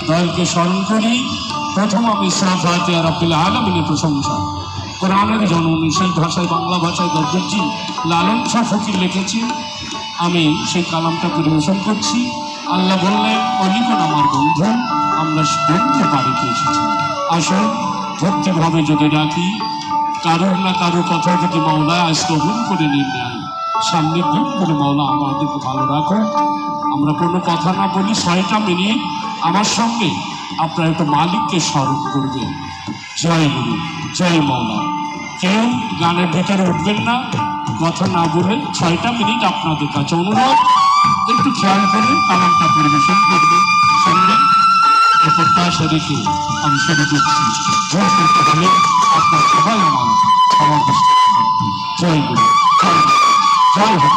দয়ালকে স্মরণ করি। প্রথম আমি ফাতিহা রাব্বিল আলামিনের প্রশংসা। কোরআনের জননী সেই ভাষায়, বাংলা ভাষায় গদ্যজি লালন শাহ ফকির লিখেছি, আমি সেই কালামটা পরিবেশন করছি। আল্লাহ বললেন, অলিগণ আমার বন্ধু, আমরা বন্ধুর বাড়িতে এসেছি, আসুন ভক্তিভাবে যদি ডাকি, কারোর না কারো কথা যদি মাওলা আজ কবুল করে নিয়ে নেয়, সামনে দিন করে মাওলা আমাদেরকে ভালো রাখো। আমরা কোনো কথা না বলি, 6টা মিনিট আমার সঙ্গে আপনারা একটু মালিককে স্মরণ করবেন। জয় গুরু, জয় মাওলা। কেউ গানের ভিতরে উঠবেন না, কথা না বলে 6টা মিনিট আপনাদের কাছে অনুরোধ, একটু খেয়াল করে কালামটা পরিবেশন করবেন। শুনবেন এ প্রত্যাশা রেখে আমি শুরু করছি। জয় করতে হলে আপনার সবাই আমার জয় গুরু, জয় হোক।